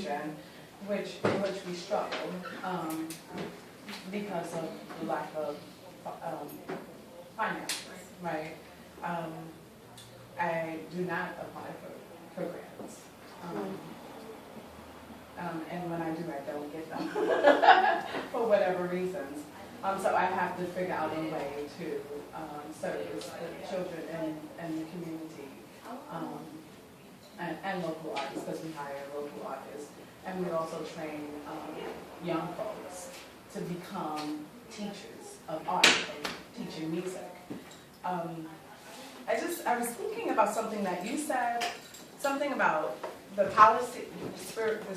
education, which we struggled because of the lack of finances, right? I do not apply for grants. And when I do, I don't get them for whatever reasons. So I have to figure out a way to service the children and the community and local artists, because we hire local artists. And we also train young folks to become teachers of art, of teaching music. I was thinking about something that you said, something about the policy, the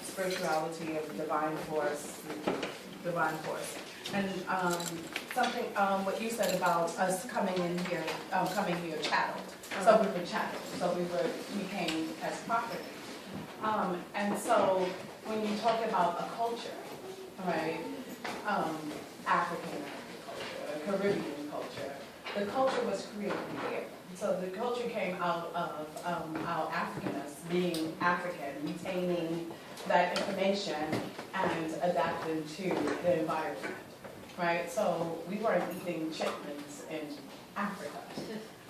spirituality of divine force, and something what you said about us coming here chattel. So we were chattel. So we came as property. And so when you talk about a culture, right, African culture, Caribbean culture, the culture was created here. So the culture came out of our Africanness, being African, retaining that information and adapting to the environment, right? So we weren't eating chitlins in Africa,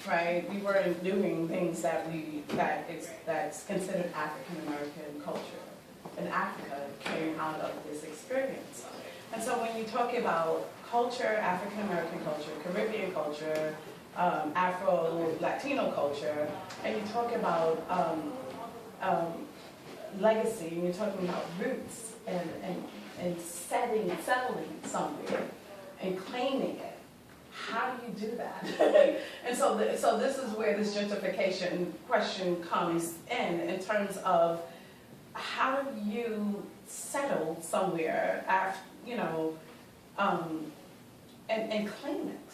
right? We weren't doing things that's considered African American culture. And Africa came out of this experience. And so when you talk about culture, African American culture, Caribbean culture, Afro-Latino culture, and you talk about legacy, and you're talking about roots and settling somewhere and claiming it. How do you do that? And so this is where this gentrification question comes in terms of how do you settle somewhere after, and claim it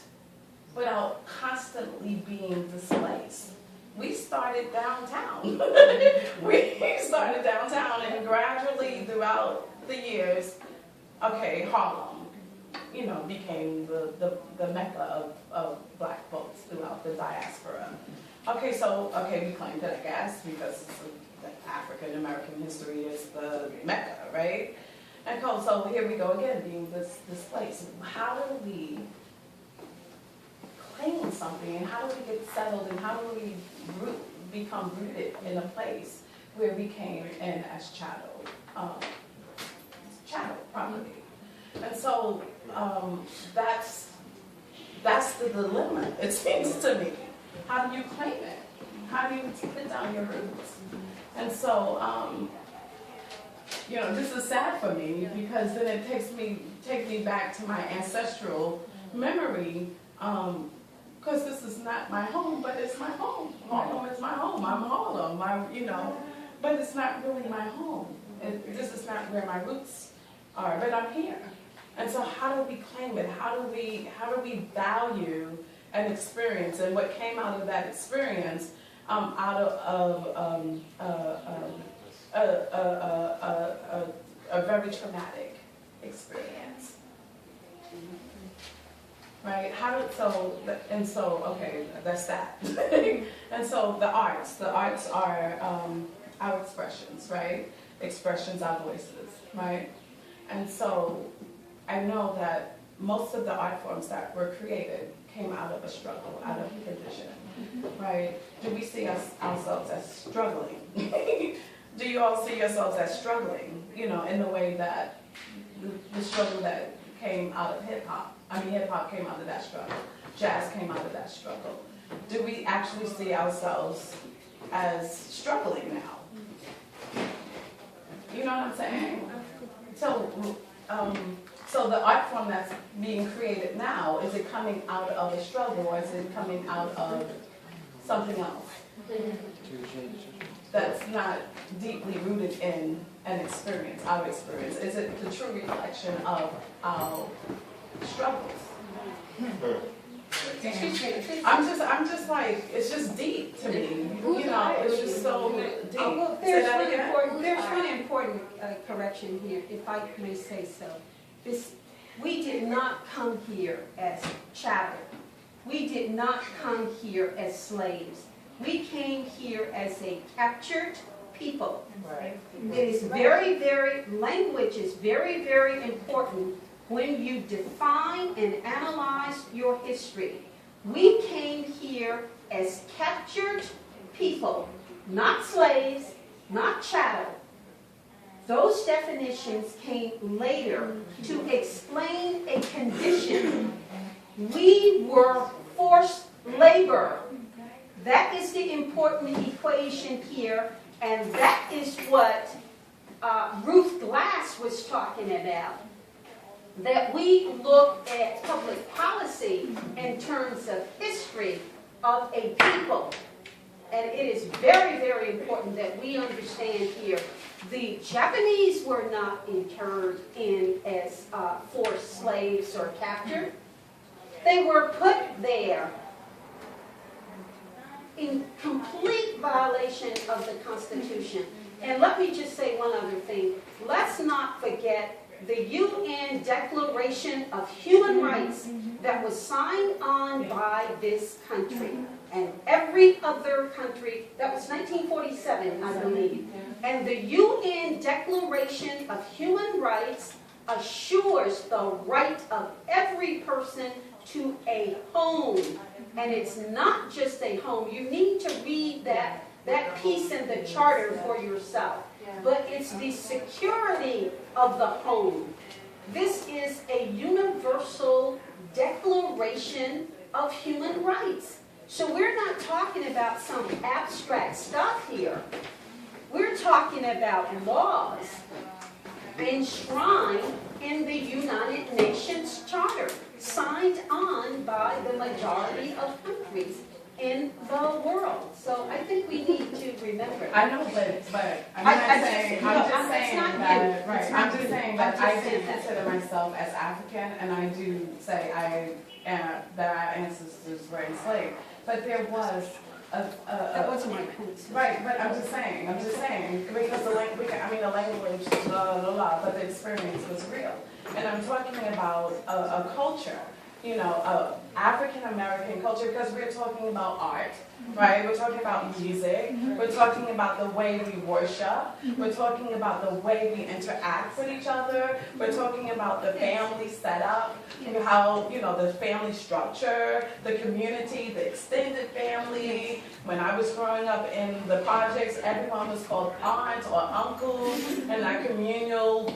without constantly being displaced. We started downtown. We started downtown, and gradually throughout the years, Harlem, became the mecca of black folks throughout the diaspora. We claimed it, I guess, because African American history is the mecca, right? And so here we go again, being displaced. How do we claim something, and how do we get settled, and how do we become rooted in a place where we came in as chattel property? And so that's the dilemma, it seems to me. How do you claim it? How do you put down your roots? And so, this is sad for me, because then it takes me back to my ancestral memory, because this is not my home, but it's my home. Harlem is my home. I'm Harlem, but it's not really my home. This is not where my roots are, but I'm here. And so how do we claim it? How do we value an experience, and what came out of that experience out of a very traumatic experience, right? That's that. And so the arts are our expressions, right? Expressions, our voices, right? And so I know that most of the art forms that were created came out of a struggle, out of condition, right? Do we see ourselves as struggling? Do you all see yourselves as struggling, in the way that the struggle that came out of hip-hop? I mean, hip-hop came out of that struggle. Jazz came out of that struggle. Do we actually see ourselves as struggling now? You know what I'm saying? So the art form that's being created now, is it coming out of a struggle, or is it coming out of something else that's not deeply rooted in an experience, our experience? Is it the true reflection of our struggles? I'm just like, it's just deep to me. It's just so deep. Well, there's one important correction here, if I may say so. We did not come here as chattel. We did not come here as slaves. We came here as a captured people. Right. It is very, language is very important when you define and analyze your history. We came here as captured people, not slaves, not chattel. Those definitions came later to explain a condition. We were forced labor. That is the important equation here, and that is what Ruth Glass was talking about. That we look at public policy in terms of history of a people. And it is very important that we understand here, the Japanese were not interned in as forced slaves or captured. They were put there in complete violation of the Constitution. And let me just say one other thing. Let's not forget the UN Declaration of Human Rights that was signed on by this country and every other country. That was 1947, I believe. And the UN Declaration of Human Rights assures the right of every person to a home. And it's not just a home. You need to read that piece in the charter for yourself. But it's the security of the home. This is a universal declaration of human rights. So we're not talking about some abstract stuff here. We're talking about laws enshrined in the United Nations Charter, signed on by the majority of countries in the world. So I think we need to remember that. I know, but I'm just saying that I do consider myself as African, and I do say that our ancestors were enslaved. But there was that wasn't my point. right. But I'm just saying because the language, but the experience was real, and I'm talking about a culture. You know, African American culture, because we're talking about art, right? We're talking about music. We're talking about the way we worship. We're talking about the way we interact with each other. We're talking about the family setup, how, you know, the family structure, the community, the extended family. When I was growing up in the projects, everyone was called aunt or uncle, and that communal,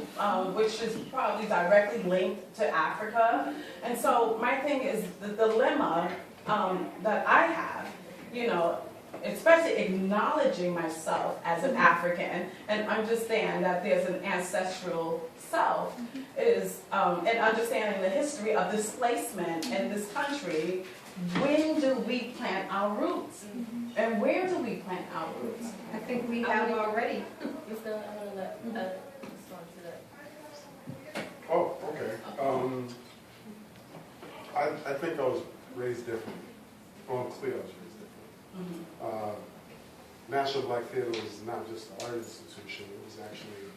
which is probably directly linked to Africa. And so my thing is the dilemma that I have, you know, especially acknowledging myself as an African and understand that there's an ancestral self, is and understanding the history of displacement in this country. When do we plant our roots? And where do we plant our roots? I think we have already. Oh, okay. I think I was raised differently. Well, I'm clear I was raised differently. National Black Theater was not just an art institution, it was actually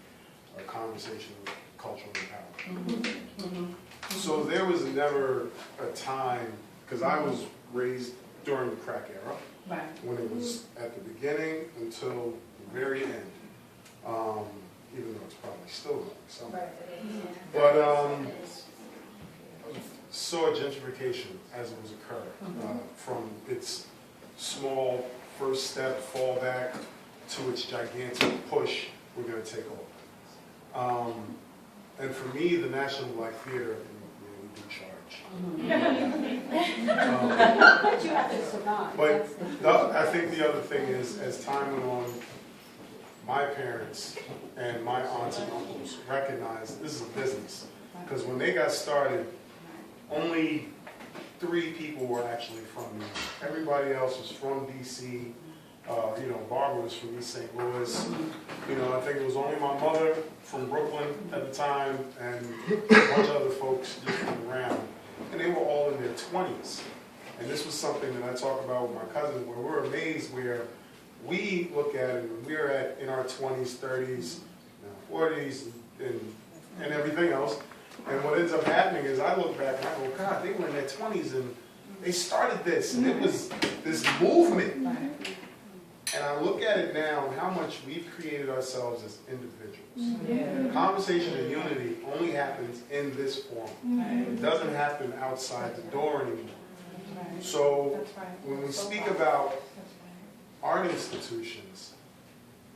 a conversation of cultural empowerment. So there was never a time, because I was raised during the crack era, Right. when it was at the beginning until the very end, even though it's probably still going somewhere. But saw gentrification as it was occurring, from its small first step, fallback, to its gigantic push, we're going to take over. And for me, the National Black Theater, we do charge. But you have to survive. But I think the other thing is, as time went on, my parents and my aunts and uncles recognized this is a business. Because when they got started, only 3 people were actually from New York. Everybody else was from D.C. You know, Barbara was from East St. Louis. You know, I think it was only my mother from Brooklyn at the time, and a bunch of other folks just from around. And they were all in their 20s. And this was something that I talk about with my cousins, where we're amazed where we look at it, and we're in our 20s, 30s, 40s, and everything else. And what ends up happening is I look back and I go, God, they were in their 20s and they started this, and it was this movement. And I look at it now and how much we've created ourselves as individuals. Conversation and unity only happens in this forum. It doesn't happen outside the door anymore. So when we speak about art institutions,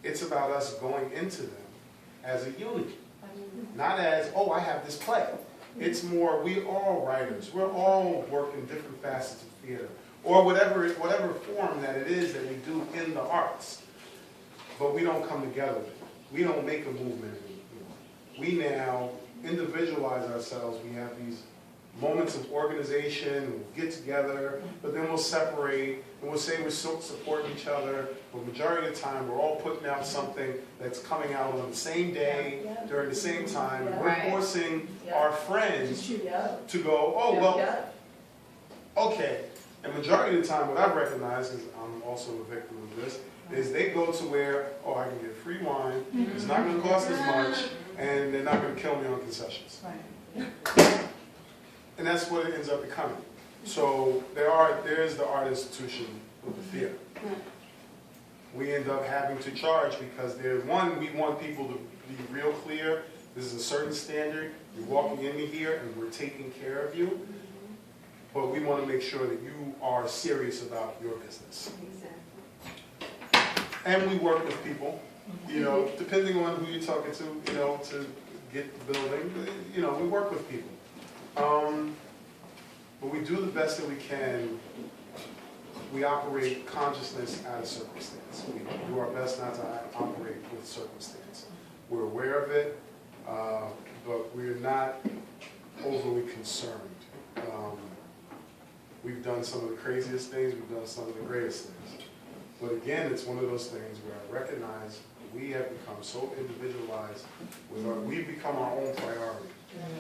it's about us going into them as a unity. Not as, oh, I have this play. It's more, we're all writers. We're all working different facets of theater. Or whatever form that it is that we do in the arts. But we don't come together. We don't make a movement anymore. We now individualize ourselves. We have these moments of organization, we'll get together, but then we'll separate, and we'll say we're supporting each other, but majority of the time we're all putting out something that's coming out on the same day, during the same time, and we're forcing our friends to go, oh, well, okay. And majority of the time what I've recognized, because I'm also a victim of this, is they go to where, oh, I can get free wine, it's not going to cost as much, and they're not going to kill me on concessions. And that's what it ends up becoming. So there is the art institution with the theater. We end up having to charge because we want people to be real clear. This is a certain standard. You're walking into here and we're taking care of you. But we want to make sure that you are serious about your business. And we work with people, depending on who you're talking to, to get the building. We work with people. But we do the best that we can. We operate consciousness out of circumstance. We do our best not to operate with circumstance. We're aware of it, but we're not overly concerned. We've done some of the craziest things, we've done some of the greatest things. But again, it's one of those things where I recognize we have become so individualized, we've become our own priority.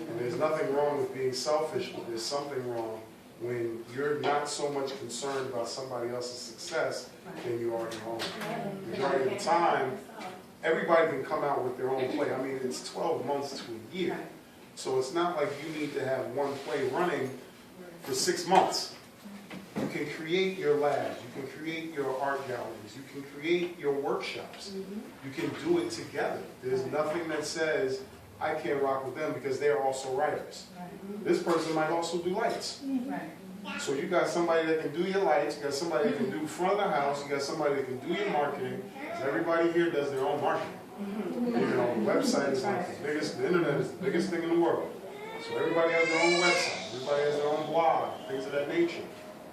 And there's nothing wrong with being selfish, but there's something wrong when you're not so much concerned about somebody else's success than you are your own. Majority of the time, everybody can come out with their own play. I mean, it's 12 months to a year. So it's not like you need to have one play running for 6 months. You can create your labs, you can create your art galleries, you can create your workshops. You can do it together. There's nothing that says, I can't rock with them because they're also writers. This person might also do lights. So you got somebody that can do your lights, you got somebody that can do front of the house, you got somebody that can do your marketing, because everybody here does their own marketing. Website is like the internet is the biggest thing in the world. So everybody has their own website, everybody has their own blog, things of that nature.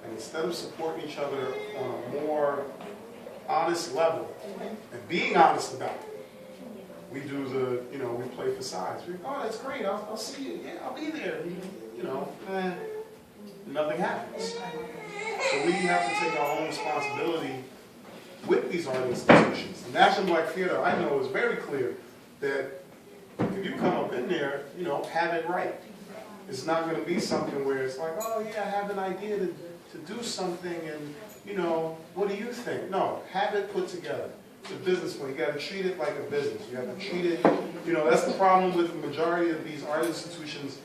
And instead of supporting each other on a more honest level, and being honest about it, we do we play facades. Oh, that's great, I'll see you, yeah, I'll be there. Nothing happens. So we have to take our own responsibility with these art institutions. The National Black Theater, I know, is very clear that if you come up in there, have it right. It's not going to be something where it's like, oh yeah, I have an idea to do something and, what do you think? No, have it put together. It's a business plan. You got to treat it like a business. You have to treat it, that's the problem with the majority of these art institutions.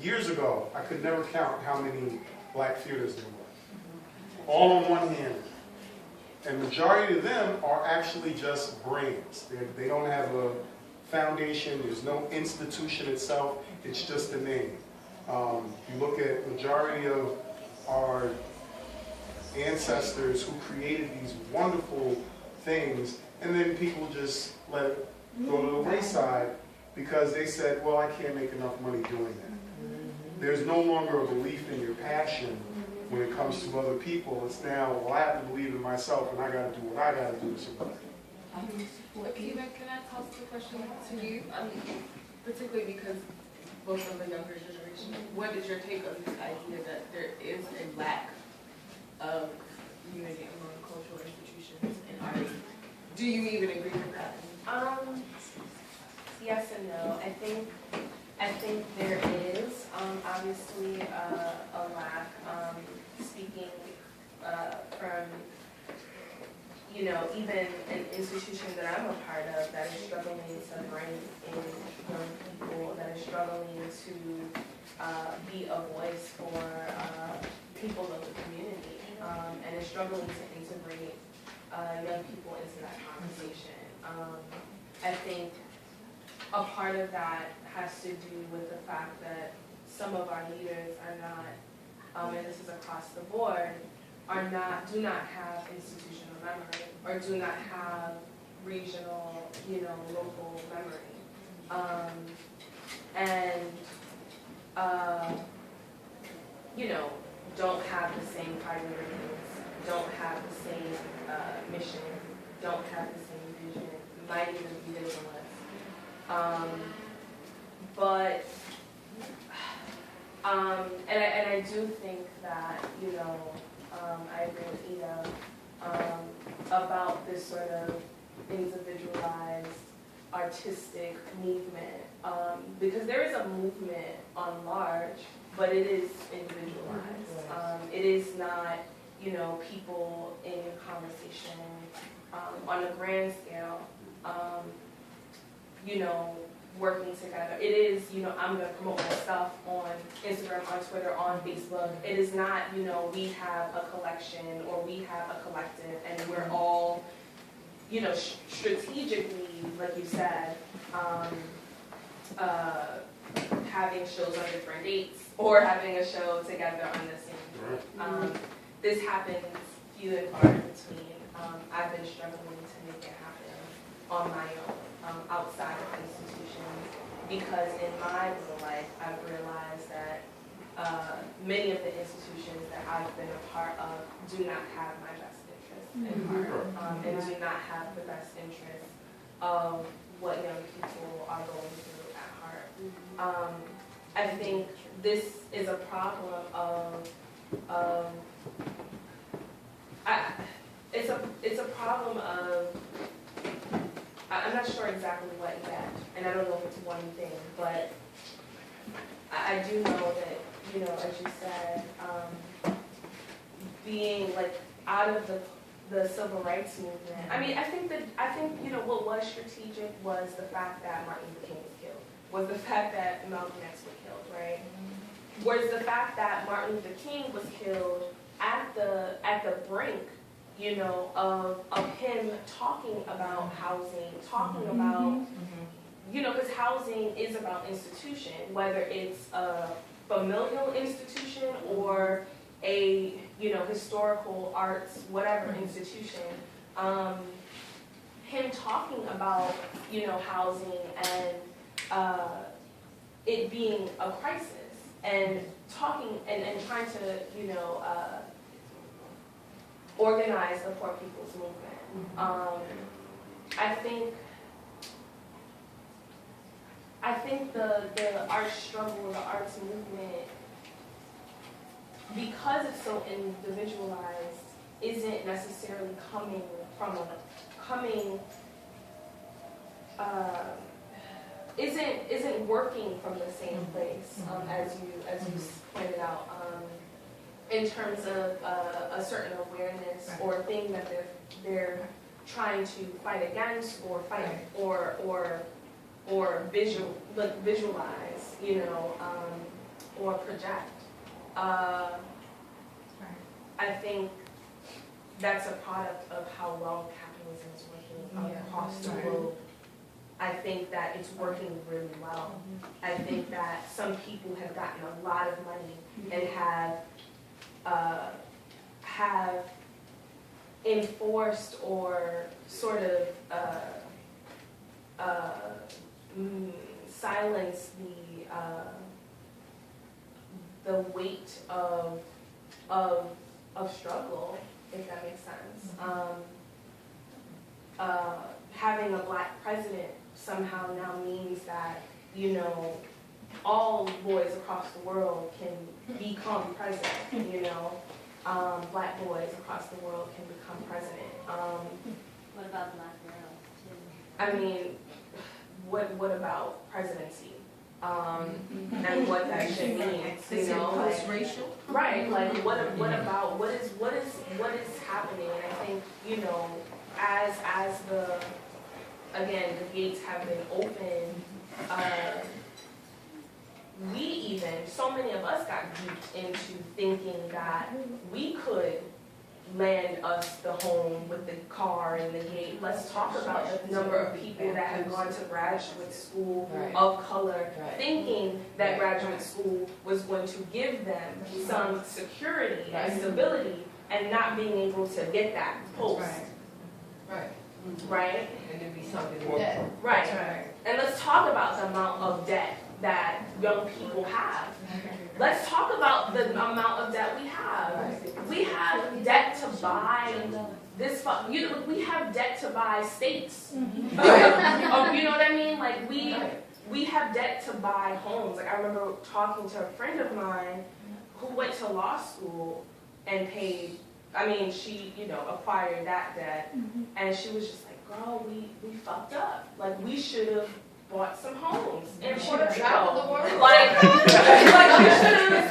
Years ago, I could never count how many black theaters there were. All on one hand. And majority of them are actually just brands. They don't have a foundation. There's no institution itself. It's just a name. You look at majority of our ancestors who created these wonderful things, and then people just let it go to the wayside because they said, well, I can't make enough money doing that. There's no longer a belief in your passion when it comes to other people. It's now, well, I have to believe in myself and I got to do what I got to do to survive. Akeema, can I toss the question to you? Particularly because both of the younger generation, what is your take on this idea that there is a lack of unity among cultural institutions and artists? Do you even agree with that? Yes and no. I think there is obviously a lack. Speaking from even an institution that I'm a part of that is struggling to bring in young people, that is struggling to be a voice for people of the community, and is struggling to integrate young people into that conversation. I think a part of that has to do with the fact that some of our leaders are not, and this is across the board, do not have institutional memory or do not have regional, local memory. Don't have the same priorities, don't have the same mission, don't have the same vision, might even be visionless. And I do think that, I agree with Eda about this sort of individualized artistic movement, because there is a movement on large, but it is individualized. It is not, people in conversation on a grand scale, working together. It is, I'm going to promote my stuff on Instagram, on Twitter, on Facebook. It is not, we have a collection or we have a collective and we're all, strategically, like you said, having shows on different dates or having a show together on the same date. This happens few and far in between. I've been struggling to make it happen on my own, outside of institutions, because in my little life, I've realized that many of the institutions that I've been a part of do not have my best interest in heart, and do not have the best interest of what young people are going through at heart. I think this is a problem of it's a problem of, I'm not sure exactly what yet, and I don't know if it's one thing, but I do know that, as you said, being like out of the civil rights movement. I mean, I think what was strategic was the fact that Martin Luther King was killed, was the fact that Malcolm X was killed, right? Was the fact that Martin Luther King was killed at the brink, of him talking about housing, talking about, because housing is about institution, whether it's a familial institution or a, historical arts, whatever institution. Him talking about, housing and it being a crisis, and talking and trying to, organize the poor people's movement. I think the art struggle, the arts movement, because it's so individualized, isn't necessarily isn't working from the same place, as you pointed out, in terms of a certain awareness or thing that they're trying to fight against or fight or visualize, or project. I think that's a product of how well capitalism is working across the globe. I think that it's working really well. I think that some people have gotten a lot of money and have enforced or sort of silenced the weight of struggle, if that makes sense. Having a black president somehow now means that, all boys across the world can become president, black boys across the world can become president. What about black girls, too? I mean, what about presidency? And what that should mean, Post-racial? Right, like what about, what is happening? And I think, as the gates have been opened, so many of us got duped into thinking that we could land us the home with the car and the gate. Let's talk about the number of people that have gone to graduate school of color, thinking that graduate school was going to give them some security and stability, and not being able to get that post. Right? And there'd be something Well, Right. And let's talk about the amount of debt that young people have. Let's talk about the amount of debt we have. We have debt to buy this. We have debt to buy states. You know what I mean? Like we have debt to buy homes. Like I remember talking to a friend of mine who went to law school and paid. I mean, she acquired that debt, and she was just like, "Girl, we fucked up. Like we should have bought some homes in Puerto Rico. Like we should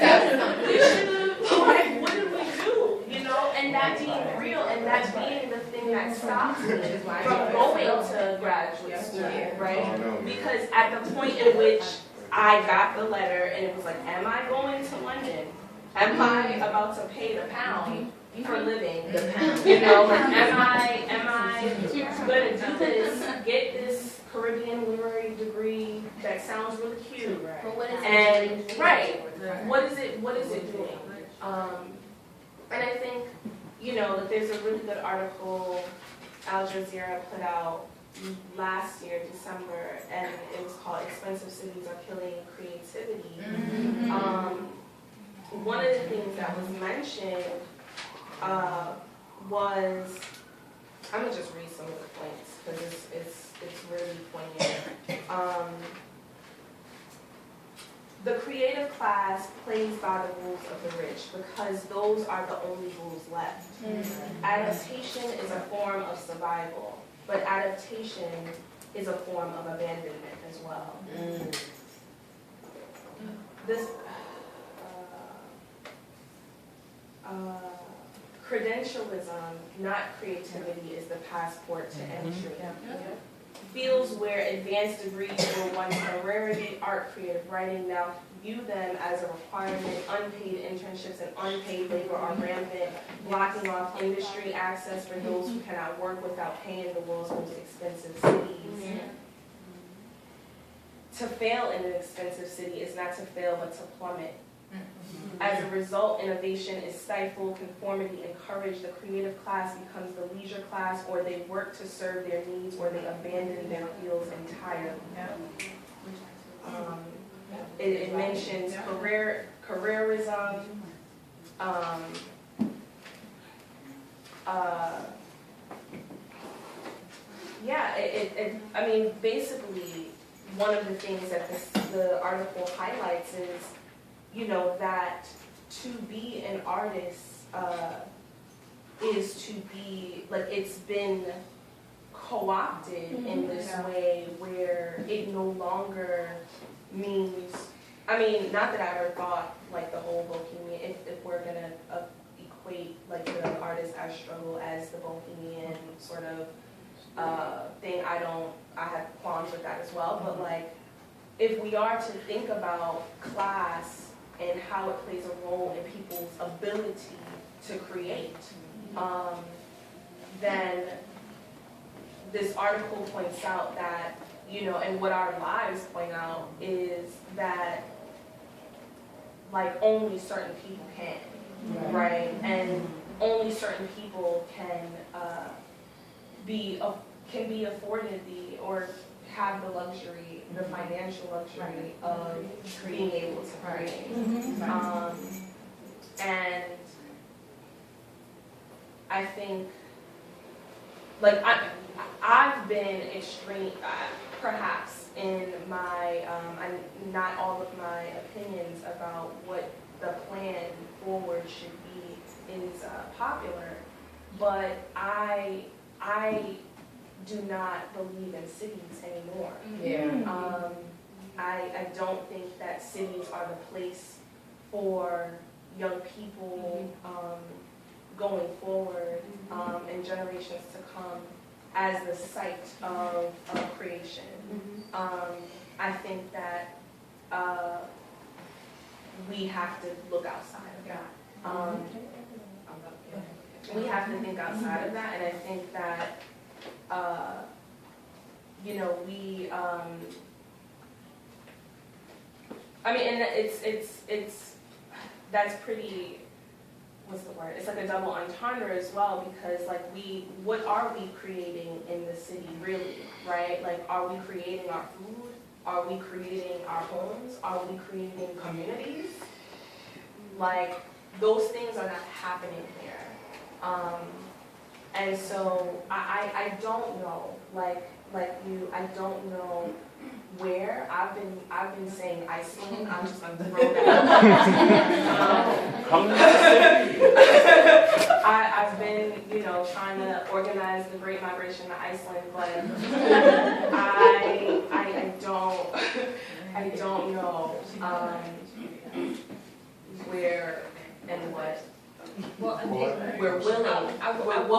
have, like, what did we do? You know, and that being real, and that being the thing that stopped me from going to graduate school, right? Because at the point in which I got the letter, and it was like, am I going to London? Am I about to pay the pound for living the pound? You know, like, am I going to do this, get this Caribbean literary degree that sounds really cute? But what is it? And what is it doing? And I think, that there's a really good article Al Jazeera put out last year, December, and it was called "Expensive Cities Are Killing Creativity." One of the things that was mentioned was, I'm gonna just read some of the points because it's really poignant. The creative class plays by the rules of the rich because those are the only rules left. Adaptation is a form of survival, but adaptation is a form of abandonment as well. This credentialism, not creativity, is the passport to entry. Fields where advanced degrees were once a rarity, art, creative writing, now view them as a requirement. Unpaid internships and unpaid labor are rampant, blocking off industry access for those who cannot work without paying the world's most expensive cities. To fail in an expensive city is not to fail, but to plummet. As a result, innovation is stifled, conformity encouraged, the creative class becomes the leisure class, or they work to serve their needs, or they abandon their fields entirely. It mentions careerism, I mean, basically, one of the things that the article highlights is, that to be an artist is to be, like, it's been co-opted in this way where it no longer means, I mean, not that I ever thought, like, the whole bohemian, if we're going to equate, like, the artist as struggle as the bohemian sort of thing, I have qualms with that as well, but, like, if we are to think about class and how it plays a role in people's ability to create, then this article points out that, and what our lives point out is that, like, only certain people can, right? And only certain people can be afforded or have the luxury, the financial luxury of being able to create. And I think, like, I've been extreme, perhaps, in my, not all of my opinions about what the plan forward should be is popular, but I do not believe in cities anymore. I don't think that cities are the place for young people going forward and generations to come as the site of creation. I think that we have to look outside of that. we have to think outside of that, and I think that, you know, we, I mean, and it's, that's pretty, what's the word? It's like a double entendre as well, because like what are we creating in the city really, right? Like, are we creating our food? Are we creating our homes? Are we creating communities? Like, those things are not happening here. And so I don't know, like you, I don't know where. I've been saying Iceland. I'm just gonna throw that out. I've been, you know, trying to organize the Great Migration to Iceland, but I don't know where and what. Well, We're willing.